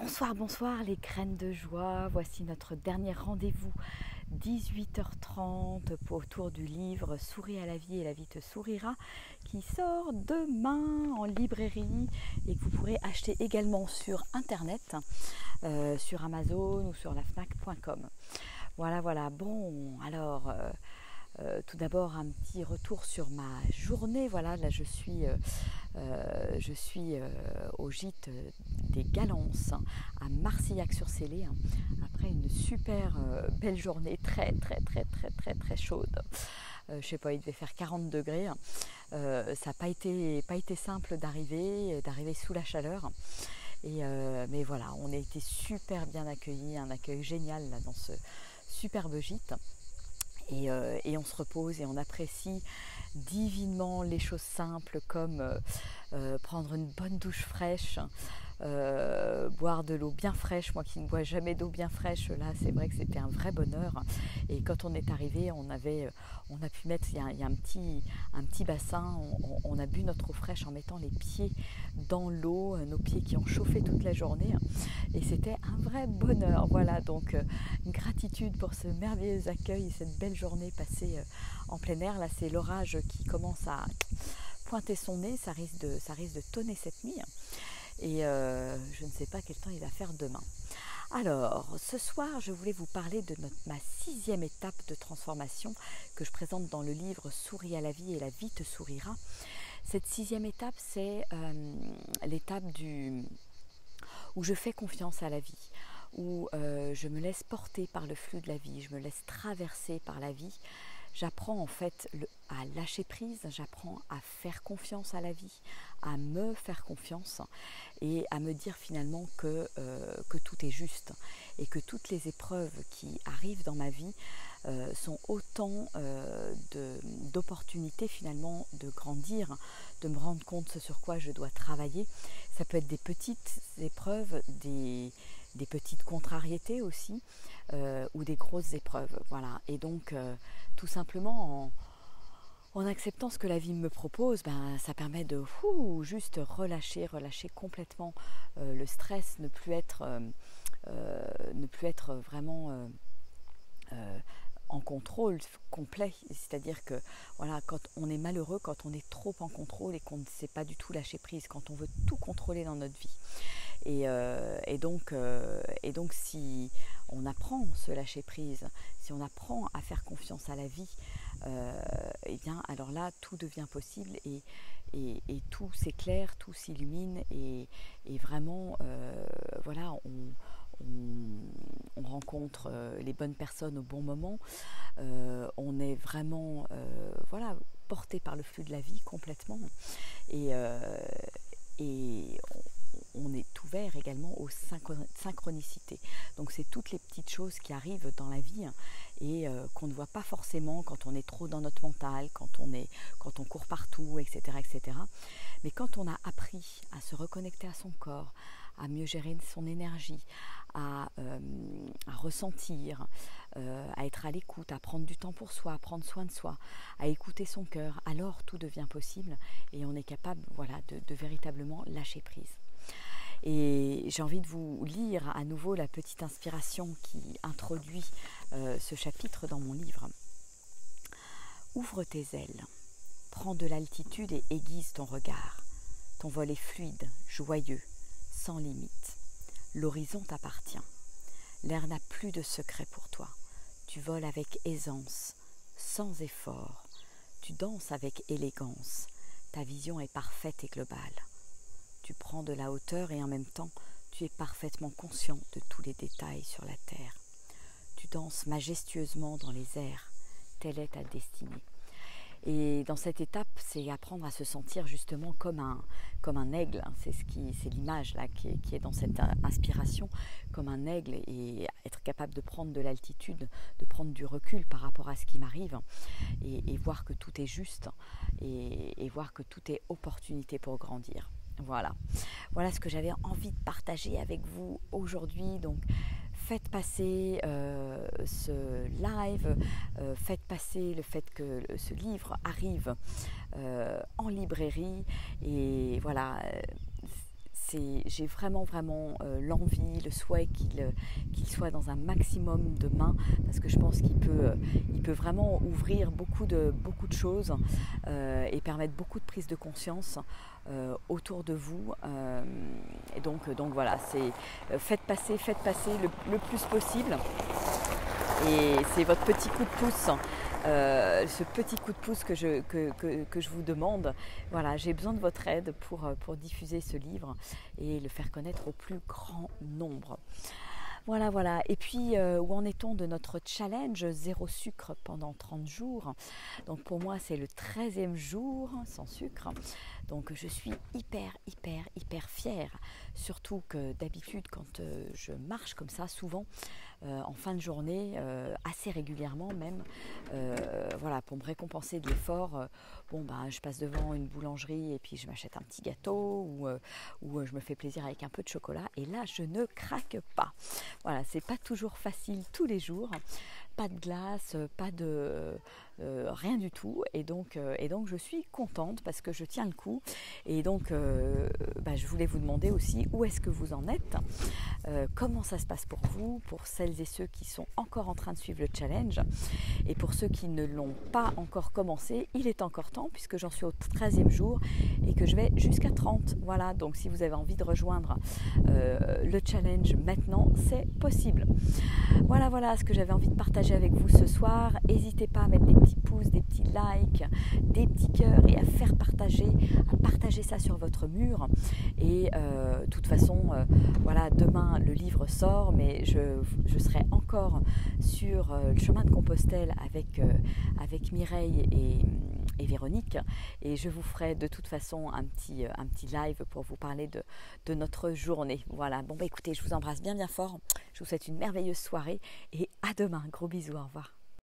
Bonsoir, bonsoir les graines de joie. Voici notre dernier rendez-vous, 18h30 autour du livre Souris à la vie et la vie te sourira, qui sort demain en librairie et que vous pourrez acheter également sur internet, sur Amazon ou sur lafnac.com. Voilà. Bon, alors tout d'abord un petit retour sur ma journée. Voilà, là je suis au gîte des Galances à Marcillac-sur-Célé après une super belle journée très chaude. Je sais pas, il devait faire 40 degrés. Ça n'a pas été simple d'arriver sous la chaleur. Mais voilà, on a été super bien accueillis, un accueil génial là, dans ce superbe gîte. Et on se repose et on apprécie divinement les choses simples comme prendre une bonne douche fraîche, boire de l'eau bien fraîche. Moi qui ne bois jamais d'eau bien fraîche, là c'est vrai que c'était un vrai bonheur. Et quand on est arrivé, on a pu mettre, il y a un petit bassin, on a bu notre eau fraîche en mettant les pieds dans l'eau, nos pieds qui ont chauffé toute la journée. Et c'était un vrai bonheur. Voilà, donc une gratitude pour ce merveilleux accueil et cette belle journée passée en plein air. Là c'est l'orage qui commence à pointer son nez, ça risque de tonner cette nuit. Et je ne sais pas quel temps il va faire demain. Alors, ce soir, je voulais vous parler de ma 6e étape de transformation que je présente dans le livre Souris à la vie et la vie te sourira. Cette 6e étape, c'est l'étape où je fais confiance à la vie, où je me laisse porter par le flux de la vie, je me laisse traverser par la vie. J'apprends en fait à lâcher prise, j'apprends à faire confiance à la vie, à me faire confiance et à me dire finalement que tout est juste et que toutes les épreuves qui arrivent dans ma vie sont autant d'opportunités finalement de grandir, de me rendre compte ce sur quoi je dois travailler. Ça peut être des petites épreuves, des petites contrariétés aussi, ou des grosses épreuves. Voilà. Et donc, tout simplement, en acceptant ce que la vie me propose, ça permet de juste relâcher complètement le stress, ne plus être vraiment en contrôle complet. C'est-à-dire que voilà, quand on est malheureux, quand on est trop en contrôle et qu'on ne sait pas du tout lâcher prise, quand on veut tout contrôler dans notre vie. Et donc si on apprend ce lâcher prise, si on apprend à faire confiance à la vie, et bien alors là tout devient possible et tout s'éclaire, tout s'illumine et vraiment voilà, on rencontre les bonnes personnes au bon moment, on est vraiment voilà, porté par le flux de la vie complètement et on est ouvert également aux synchronicités. Donc c'est toutes les petites choses qui arrivent dans la vie et qu'on ne voit pas forcément quand on est trop dans notre mental, quand on court partout, etc. Mais quand on a appris à se reconnecter à son corps, à mieux gérer son énergie, à ressentir, à être à l'écoute, à prendre du temps pour soi, à prendre soin de soi, à écouter son cœur, alors tout devient possible et on est capable, voilà, de véritablement lâcher prise. Et j'ai envie de vous lire à nouveau la petite inspiration qui introduit ce chapitre dans mon livre. Ouvre tes ailes, prends de l'altitude et aiguise ton regard. Ton vol est fluide, joyeux, sans limite. L'horizon t'appartient. L'air n'a plus de secret pour toi. Tu voles avec aisance, sans effort. Tu danses avec élégance. Ta vision est parfaite et globale. Tu prends de la hauteur et en même temps, tu es parfaitement conscient de tous les détails sur la terre. Tu danses majestueusement dans les airs. Telle est ta destinée. Et dans cette étape, c'est apprendre à se sentir justement comme un aigle. C'est l'image là qui est dans cette inspiration, comme un aigle, et être capable de prendre de l'altitude, de prendre du recul par rapport à ce qui m'arrive, et voir que tout est juste, et voir que tout est opportunité pour grandir. Voilà ce que j'avais envie de partager avec vous aujourd'hui. Donc faites passer ce live, faites passer le fait que ce livre arrive en librairie et voilà, j'ai vraiment l'envie, le souhait qu'il soit dans un maximum de mains, parce que je pense qu'il peut vraiment ouvrir beaucoup de choses et permettre beaucoup de prise de conscience autour de vous. Et donc voilà, c'est faites passer le plus possible. Et c'est votre petit coup de pouce, ce petit coup de pouce que je vous demande. Voilà, j'ai besoin de votre aide pour diffuser ce livre et le faire connaître au plus grand nombre. Voilà. Et puis, où en est-on de notre challenge 0 sucre pendant 30 jours? Donc pour moi, c'est le 13e jour sans sucre. Donc je suis hyper fière. Surtout que d'habitude, quand je marche comme ça, souvent, en fin de journée, assez régulièrement même, voilà, pour me récompenser de l'effort, je passe devant une boulangerie et puis je m'achète un petit gâteau ou je me fais plaisir avec un peu de chocolat, et là je ne craque pas. Voilà, c'est pas toujours facile tous les jours, pas de glace, pas de rien du tout, et donc je suis contente parce que je tiens le coup. Et donc je voulais vous demander aussi où est-ce que vous en êtes, comment ça se passe pour vous, pour celles et ceux qui sont encore en train de suivre le challenge, et pour ceux qui ne l'ont pas encore commencé, il est encore temps puisque j'en suis au 13e jour et que je vais jusqu'à 30. Voilà, donc si vous avez envie de rejoindre le challenge maintenant, c'est possible. Voilà ce que j'avais envie de partager avec vous ce soir. N'hésitez pas à mettre des petits pouces, des petits likes, des petits cœurs et à partager ça sur votre mur. Et de toute façon, demain le livre sort, mais je serai encore sur le chemin de Compostelle avec Mireille et Véronique, et je vous ferai de toute façon un petit live pour vous parler de notre journée. Voilà, écoutez, je vous embrasse bien fort, je vous souhaite une merveilleuse soirée et à demain, gros bisous, au revoir.